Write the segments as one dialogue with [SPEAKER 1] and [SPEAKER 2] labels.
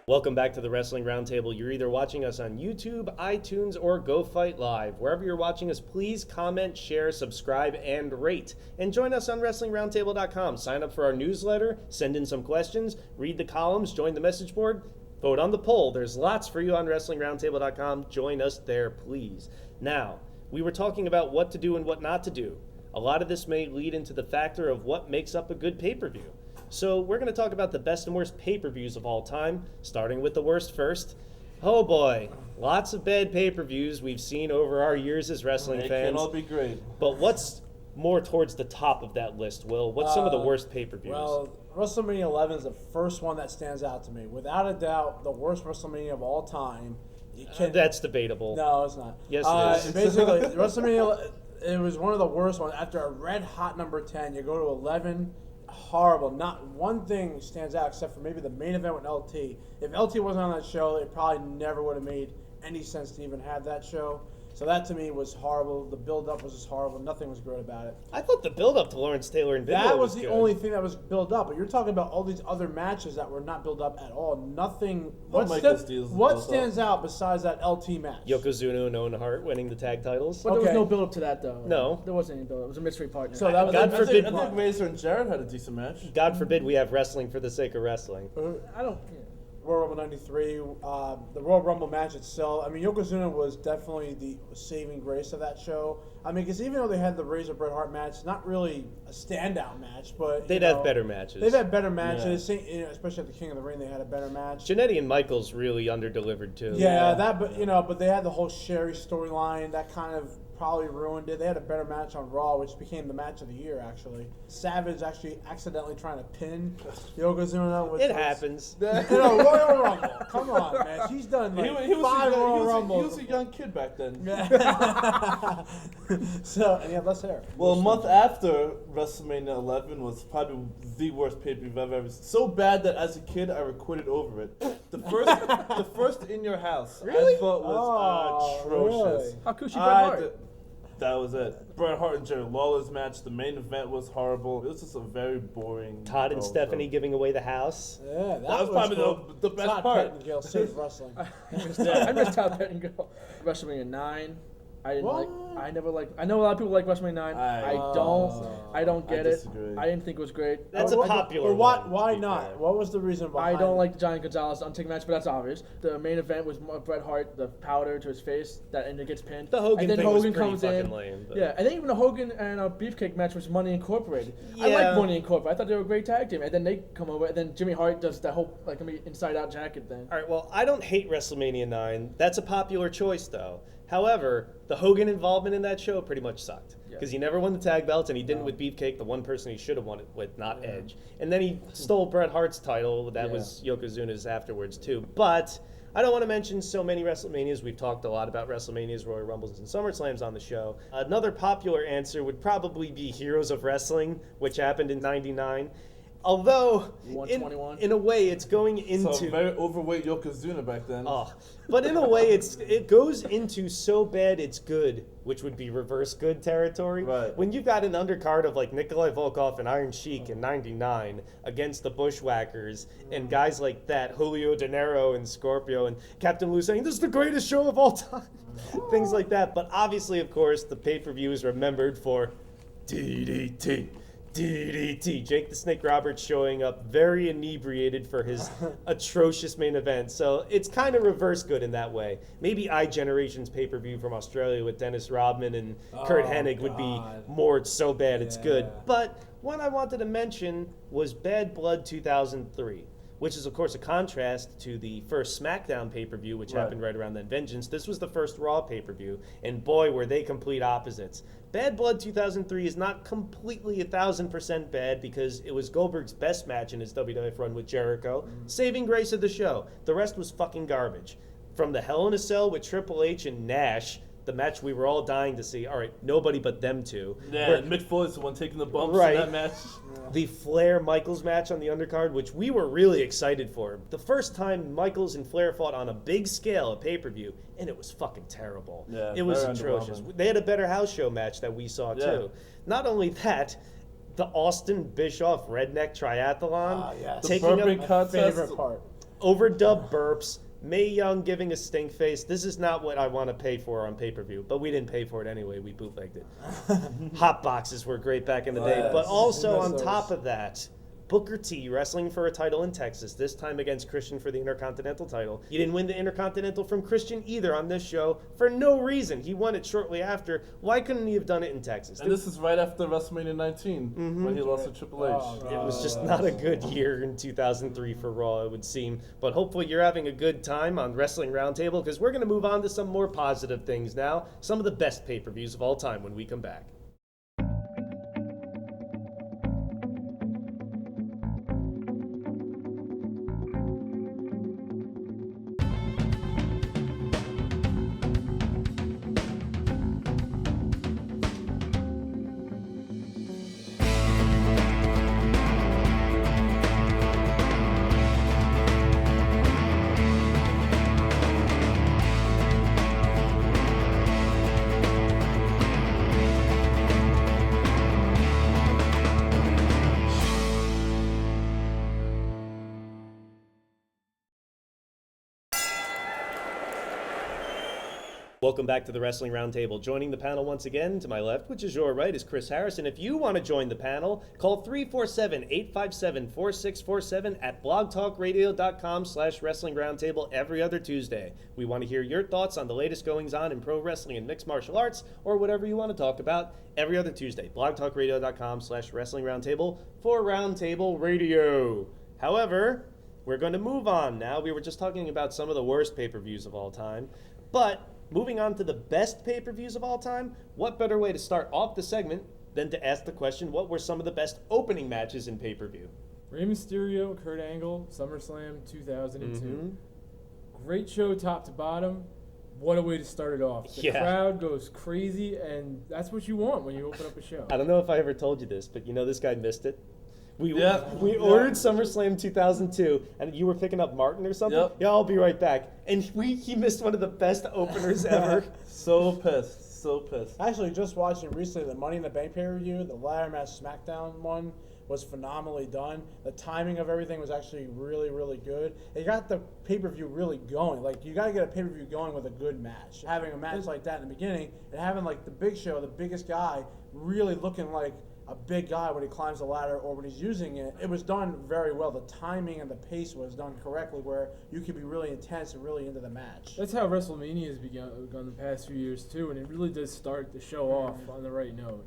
[SPEAKER 1] Welcome back to the Wrestling Roundtable. You're either watching us on YouTube, iTunes, or Go Fight Live. Wherever you're watching us, please comment, share, subscribe, and rate. And join us on WrestlingRoundtable.com. Sign up for our newsletter, send in some questions, read the columns, join the message board, vote on the poll. There's lots for you on WrestlingRoundtable.com. Join us there, please. Now, we were talking about what to do and what not to do. A lot of this may lead into the factor of what makes up a good pay-per-view. So we're going to talk about the best and worst pay-per-views of all time, starting with the worst first. Oh boy, lots of bad pay-per-views we've seen over our years as wrestling fans.
[SPEAKER 2] They can all be great.
[SPEAKER 1] But what's more towards the top of that list, Will? What's some of the worst pay-per-views?
[SPEAKER 3] Well, WrestleMania 11 is the first one that stands out to me. Without a doubt, the worst WrestleMania of all time.
[SPEAKER 1] That's debatable.
[SPEAKER 3] No, it's not.
[SPEAKER 1] Yes, it is.
[SPEAKER 3] Basically, WrestleMania, it was one of the worst ones. After a red-hot number 10, you go to 11... horrible. Not one thing stands out except for maybe the main event with LT. If LT wasn't on that show, it probably never would have made any sense to even have that show. So that to me was horrible. The build-up was just horrible. Nothing was great about it.
[SPEAKER 1] I thought the build-up to Lawrence Taylor and Benoit
[SPEAKER 3] That was the
[SPEAKER 1] good.
[SPEAKER 3] only thing that was built up. But you're talking about all these other matches that were not built up at all. Nothing. What stands out besides that LT match?
[SPEAKER 1] Yokozuna and Owen Hart winning the tag titles.
[SPEAKER 4] But there was no build-up to that, though.
[SPEAKER 1] No.
[SPEAKER 4] There wasn't any build-up. It was a mystery partner.
[SPEAKER 3] So that was
[SPEAKER 1] God forbid.
[SPEAKER 2] I think Razor and Jarrett had a decent match.
[SPEAKER 1] God forbid we have wrestling for the sake of wrestling.
[SPEAKER 4] I don't...
[SPEAKER 3] Royal Rumble 93, the Royal Rumble match itself. I mean, Yokozuna was definitely the saving grace of that show. I mean, because even though they had the Razor Bret Hart match, not really a standout match, but
[SPEAKER 1] they'd have better matches.
[SPEAKER 3] They've had better matches, especially at the King of the Ring. They had a better match.
[SPEAKER 1] Jannetty and Michaels really underdelivered too.
[SPEAKER 3] Yeah, but they had the whole Sherry storyline that kind of probably ruined it. They had a better match on Raw, which became the match of the year, actually. Savage actually accidentally trying to pin Yokozuna.
[SPEAKER 1] It happens.
[SPEAKER 3] Royal Rumble. Come on, man. She's done like five Royal Rumbles.
[SPEAKER 2] He was a young kid back then.
[SPEAKER 3] So, and he had less hair.
[SPEAKER 2] Well, a month after WrestleMania 11 was probably the worst pay-per-view I've ever seen. So bad that as a kid, I recorded over it. The first In Your House,
[SPEAKER 3] Really?
[SPEAKER 2] I thought was atrocious.
[SPEAKER 3] Really?
[SPEAKER 4] How could she Bret Hart?
[SPEAKER 2] That was it. Bret Hart and Jerry Lawler's match. The main event was horrible. It was just a very boring.
[SPEAKER 1] Todd and Stephanie giving away the house.
[SPEAKER 3] Yeah,
[SPEAKER 2] that was probably the best
[SPEAKER 3] Todd
[SPEAKER 2] part.
[SPEAKER 3] Pettengill saved wrestling.
[SPEAKER 4] I missed Todd Pettengill. WrestleMania 9. I didn't like. I never like. I know a lot of people like WrestleMania 9. I don't get it. I didn't think it was great.
[SPEAKER 1] That's a popular one.
[SPEAKER 3] Why not? What was the reason behind
[SPEAKER 4] I don't like the Johnny Gonzalez untaken match, but that's obvious. The main event was Bret Hart, the powder to his face, and it gets pinned.
[SPEAKER 1] The Hogan
[SPEAKER 4] and then
[SPEAKER 1] thing
[SPEAKER 4] Hogan
[SPEAKER 1] was pretty
[SPEAKER 4] comes
[SPEAKER 1] fucking
[SPEAKER 4] in.
[SPEAKER 1] lame. But.
[SPEAKER 4] Yeah, and then even the Hogan and Beefcake match was Money Incorporated.
[SPEAKER 1] Yeah.
[SPEAKER 4] I like Money Incorporated. I thought they were a great tag team. And then they come over, and then Jimmy Hart does that whole inside out jacket thing.
[SPEAKER 1] All right, well, I don't hate WrestleMania 9. That's a popular choice, though. However, the Hogan involvement in that show pretty much sucked. Because he never won the tag belts, and he didn't with Beefcake, the one person he should have won it with, not Edge. And then he stole Bret Hart's title. That was Yokozuna's afterwards, too. But I don't want to mention so many WrestleManias. We've talked a lot about WrestleManias, Royal Rumbles, and SummerSlams on the show. Another popular answer would probably be Heroes of Wrestling, which happened in '99. Although, in a way, it's going into...
[SPEAKER 2] So very overweight Yokozuna back then.
[SPEAKER 1] But in a way, it goes into so bad it's good, which would be reverse good territory.
[SPEAKER 2] Right.
[SPEAKER 1] When you've got an undercard of like Nikolai Volkov and Iron Sheik in '99 against the Bushwhackers and guys like that, Julio De Niro and Scorpio and Captain Lou saying, this is the greatest show of all time. Things like that. But obviously, of course, the pay-per-view is remembered for DDT. DDT. Jake the Snake Roberts showing up very inebriated for his atrocious main event. So it's kind of reverse good in that way. Maybe iGeneration's pay-per-view from Australia with Dennis Rodman and Kurt Hennig would be more it's so bad it's good. But one I wanted to mention was Bad Blood 2003. Which is, of course, a contrast to the first SmackDown pay-per-view, which happened right around then. Vengeance. This was the first Raw pay-per-view, and boy, were they complete opposites. Bad Blood 2003 is not completely 1,000% bad because it was Goldberg's best match in his WWF run with Jericho, saving grace of the show. The rest was fucking garbage. From the Hell in a Cell with Triple H and Nash, the match we were all dying to see. All right, nobody but them two.
[SPEAKER 2] Yeah, Mick Foley's the one taking the bumps in that match.
[SPEAKER 1] The Flair-Michaels match on the undercard, which we were really excited for. The first time Michaels and Flair fought on a big scale, a pay-per-view, and it was fucking terrible.
[SPEAKER 2] Yeah,
[SPEAKER 1] it was atrocious. They had a better house show match that we saw, too. Not only that, the Austin Bischoff Redneck Triathlon.
[SPEAKER 3] Yes.
[SPEAKER 1] Taking
[SPEAKER 2] the
[SPEAKER 1] up
[SPEAKER 2] contest.
[SPEAKER 3] Favorite part.
[SPEAKER 1] overdub burps, Mae Young giving a stink face. This is not what I want to pay for on pay-per-view, but we didn't pay for it anyway. We bootlegged it. Hot boxes were great back in the day, but also on top of that, Booker T wrestling for a title in Texas, this time against Christian for the Intercontinental title. He didn't win the Intercontinental from Christian either on this show for no reason. He won it shortly after. Why couldn't he have done it in Texas?
[SPEAKER 2] And this is right after WrestleMania 19 when he lost to Triple H.
[SPEAKER 1] It was just not a good year in 2003 for Raw, it would seem. But hopefully you're having a good time on Wrestling Roundtable, because we're going to move on to some more positive things now. Some of the best pay-per-views of all time when we come back. Welcome back to the Wrestling Roundtable. Joining the panel once again, to my left, which is your right, is Chris Harris. And if you want to join the panel, call 347-857-4647 at blogtalkradio.com/Wrestling Roundtable every other Tuesday. We want to hear your thoughts on the latest goings-on in pro wrestling and mixed martial arts, or whatever you want to talk about, every other Tuesday. blogtalkradio.com/Wrestling Roundtable for Roundtable Radio. However, we're going to move on now. We were just talking about some of the worst pay-per-views of all time, but moving on to the best pay-per-views of all time, what better way to start off the segment than to ask the question, what were some of the best opening matches in pay-per-view?
[SPEAKER 5] Rey Mysterio, Kurt Angle, SummerSlam 2002. Great show top to bottom. What a way to start it off. The crowd goes crazy, and that's what you want when you open up a show.
[SPEAKER 1] I don't know if I ever told you this, but you know this guy missed it. We ordered SummerSlam 2002, and you were picking up Martin or something?
[SPEAKER 2] Yep.
[SPEAKER 1] Yeah, I'll be right back. And he missed one of the best openers ever.
[SPEAKER 2] So pissed.
[SPEAKER 3] Actually, just watching recently the Money in the Bank pay-per-view, the ladder match SmackDown one was phenomenally done. The timing of everything was actually really, really good. It got the pay-per-view really going. Like, you got to get a pay-per-view going with a good match. Having a match like that in the beginning, and having, like, the Big Show, the biggest guy, really looking like a big guy when he climbs the ladder or when he's using it. It was done very well. The timing and the pace was done correctly where you could be really intense and really into the match.
[SPEAKER 5] That's how WrestleMania has begun the past few years too, and it really does start the show off on the right note.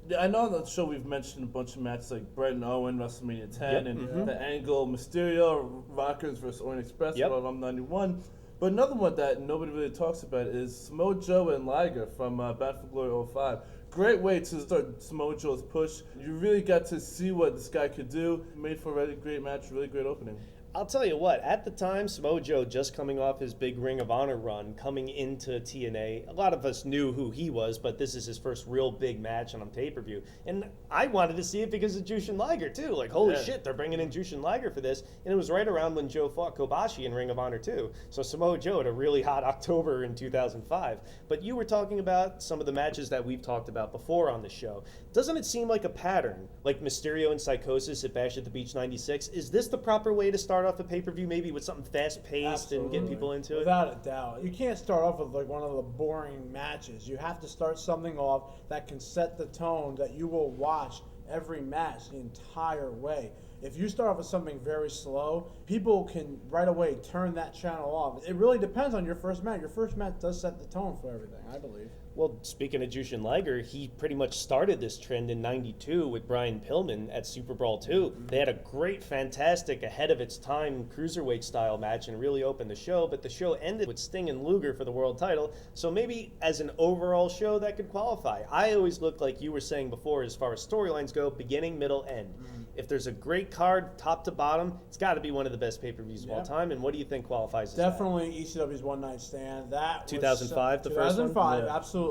[SPEAKER 2] Yeah, I know on the show we've mentioned a bunch of matches like Bret and Owen, WrestleMania 10, and the Angle, Mysterio, Rockers versus Orient Express, from 91. But another one that nobody really talks about is Samoa Joe and Liger from Bound for Glory 05. Great way to start Samoa Joe's push. You really got to see what this guy could do. Made for a really great match, really great opening.
[SPEAKER 1] I'll tell you what, at the time, Samoa Joe just coming off his big Ring of Honor run, coming into TNA, a lot of us knew who he was, but this is his first real big match on pay-per-view. And I wanted to see it because of Jushin Liger, too. Like, holy shit, they're bringing in Jushin Liger for this. And it was right around when Joe fought Kobashi in Ring of Honor, too. So Samoa Joe had a really hot October in 2005. But you were talking about some of the matches that we've talked about before on the show. Doesn't it seem like a pattern? Like Mysterio and Psychosis at Bash at the Beach 96? Is this the proper way to start off a pay-per-view, maybe with something fast-paced and get people into it?
[SPEAKER 3] Without a doubt. You can't start off with like one of the boring matches. You have to start something off that can set the tone that you will watch every match the entire way. If you start off with something very slow, people can right away turn that channel off. It really depends on your first match. Your first match does set the tone for everything, I believe.
[SPEAKER 1] Well, speaking of Jushin Liger, he pretty much started this trend in '92 with Brian Pillman at Super Brawl 2. They had a great, fantastic, ahead-of-its-time cruiserweight-style match and really opened the show, but the show ended with Sting and Luger for the world title, so maybe as an overall show that could qualify. I always look like you were saying before as far as storylines go, beginning, middle, end. If there's a great card, top to bottom, it's got to be one of the best pay-per-views of all time, and what do you think qualifies as
[SPEAKER 3] Definitely ECW's One Night Stand. That
[SPEAKER 1] 2005, the first one?
[SPEAKER 3] 2005, absolutely.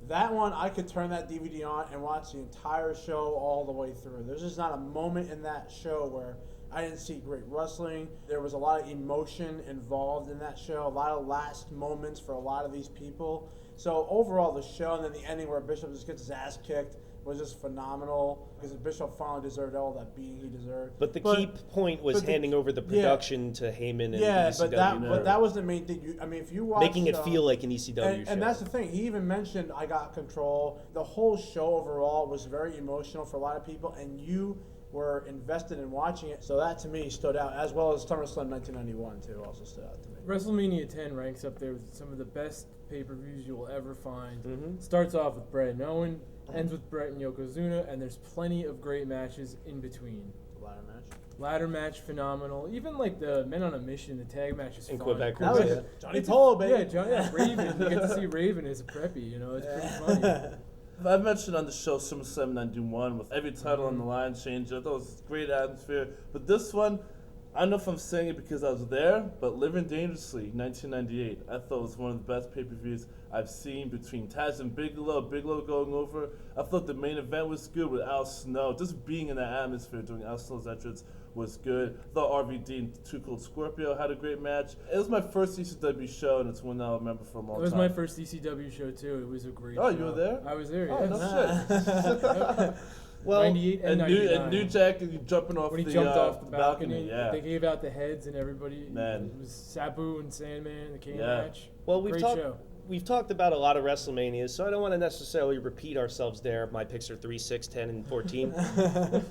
[SPEAKER 3] That one, I could turn that DVD on and watch the entire show all the way through. There's just not a moment in that show where I didn't see great wrestling. There was a lot of emotion involved in that show, a lot of last moments for a lot of these people. So overall, the show, and then the ending where Bishop just gets his ass kicked, was just phenomenal because Bischoff finally deserved all that being he deserved.
[SPEAKER 1] But the key point was handing over the production to Heyman and ECW.
[SPEAKER 3] But that was the main thing. If you watch
[SPEAKER 1] making it feel like an ECW show.
[SPEAKER 3] And that's the thing. He even mentioned I got control. The whole show overall was very emotional for a lot of people, and you were invested in watching it. So that to me stood out, as well as SummerSlam 1991 too also stood out to me.
[SPEAKER 5] WrestleMania 10 ranks up there with some of the best pay-per-views you'll ever find. Starts off with Bret and Owen, ends with Bret and Yokozuna, and there's plenty of great matches in between. Ladder match, phenomenal. Even like the Men on a Mission, the tag match is fun.
[SPEAKER 1] Quebec.
[SPEAKER 3] Johnny Polo, baby.
[SPEAKER 5] Yeah, Raven. You get to see Raven as a preppy, it's pretty funny.
[SPEAKER 2] I've mentioned on the show Summerslam 91 with every title on the line change. I thought it was great atmosphere. But this one, I don't know if I'm saying it because I was there, but Living Dangerously, 1998, I thought was one of the best pay-per-views I've seen between Taz and Bigelow going over. I thought the main event was good with Al Snow. Just being in that atmosphere during Al Snow's entrance was good. I thought RVD and Too Cold Scorpio had a great match. It was my first ECW show, and it's one that I'll remember for a long time.
[SPEAKER 5] It was my first ECW show, too. It was a great show.
[SPEAKER 2] Oh, you were there?
[SPEAKER 5] I was there,
[SPEAKER 2] oh, no shit.
[SPEAKER 5] Well, 98 and 99.
[SPEAKER 2] And New Jack jumping off
[SPEAKER 5] when he
[SPEAKER 2] the
[SPEAKER 5] jumped off the balcony,
[SPEAKER 2] yeah.
[SPEAKER 5] They gave out the heads and everybody.
[SPEAKER 2] Man.
[SPEAKER 5] It was Sabu and Sandman, the Kane match.
[SPEAKER 1] Well,
[SPEAKER 5] we've
[SPEAKER 1] talked about a lot of WrestleManias, so I don't want to necessarily repeat ourselves there. My picks are 3, 6, 10, and 14.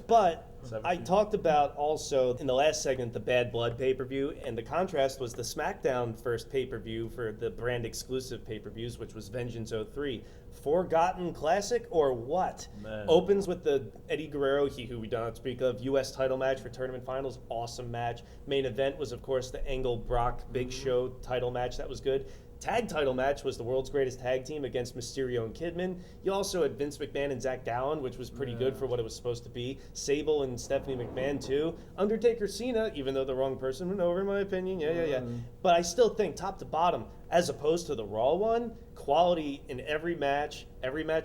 [SPEAKER 1] But
[SPEAKER 2] 17.
[SPEAKER 1] I talked about also in the last segment the Bad Blood pay-per-view, and the contrast was the SmackDown first pay-per-view for the brand exclusive pay-per-views, which was Vengeance 03. Forgotten classic or what?
[SPEAKER 2] Man.
[SPEAKER 1] Opens with the Eddie Guerrero, who we don't speak of, U.S. title match for tournament finals. Awesome match. Main event was, of course, the Angle Brock Big Show title match. That was good. Tag title match was the world's greatest tag team against Mysterio and Kidman. You also had Vince McMahon and Zach Gallen, which was pretty good for what it was supposed to be. Sable and Stephanie McMahon, too. Undertaker Cena, even though the wrong person went over, in my opinion. Yeah. But I still think top to bottom, as opposed to the Raw one, quality in every match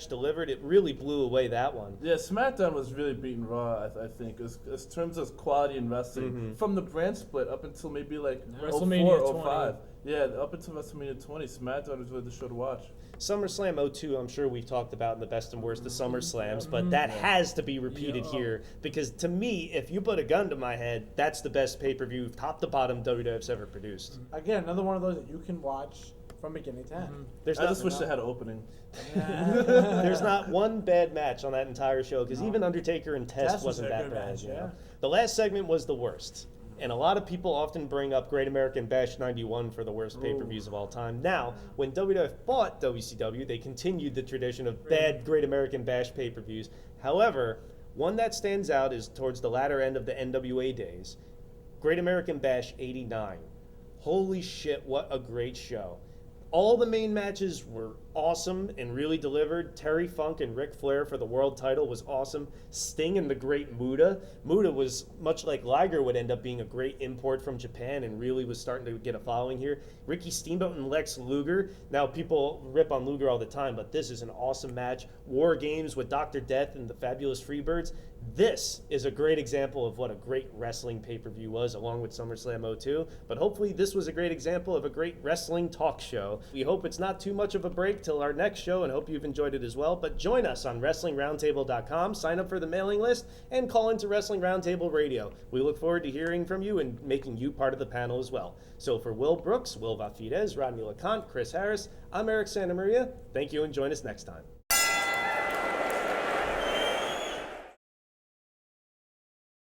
[SPEAKER 1] delivered. It really blew away that one.
[SPEAKER 2] Yeah, SmackDown was really beating Raw, I think, as terms of quality in wrestling. From the brand split up until maybe like
[SPEAKER 5] WrestleMania
[SPEAKER 2] 04, 05. Yeah, up until WrestleMania 20, SmackDown was really the show to watch.
[SPEAKER 1] SummerSlam 02, I'm sure we've talked about in the best and worst of SummerSlams, but that has to be repeated here, because to me, if you put a gun to my head, that's the best pay-per-view, top to bottom, WWF's ever produced.
[SPEAKER 3] Again, another one of those that you can watch from beginning to end.
[SPEAKER 2] I just wish they had an opening.
[SPEAKER 1] There's not one bad match on that entire show, because even Undertaker and Test wasn't that bad.
[SPEAKER 3] Match,
[SPEAKER 1] The last segment was the worst. And a lot of people often bring up Great American Bash 91 for the worst pay-per-views of all time. Now, when WWF bought WCW, they continued the tradition of bad Great American Bash pay-per-views. However, one that stands out is towards the latter end of the NWA days. Great American Bash 89. Holy shit, what a great show. All the main matches were awesome and really delivered. Terry Funk and Ric Flair for the world title was awesome. Sting and the great Muta. Muta was, much like Liger, would end up being a great import from Japan and really was starting to get a following here. Ricky Steamboat and Lex Luger. Now, people rip on Luger all the time, but this is an awesome match. War Games with Dr. Death and the Fabulous Freebirds. This is a great example of what a great wrestling pay-per-view was, along with SummerSlam 02. But hopefully this was a great example of a great wrestling talk show. We hope it's not too much of a break till our next show, and hope you've enjoyed it as well. But join us on WrestlingRoundtable.com, sign up for the mailing list, and call into Wrestling Roundtable Radio. We look forward to hearing from you and making you part of the panel as well. So for Will Brooks, Will Vafidez, Rodney LeConte, Chris Harris, I'm Eric Santamaria. Thank you, and join us next time.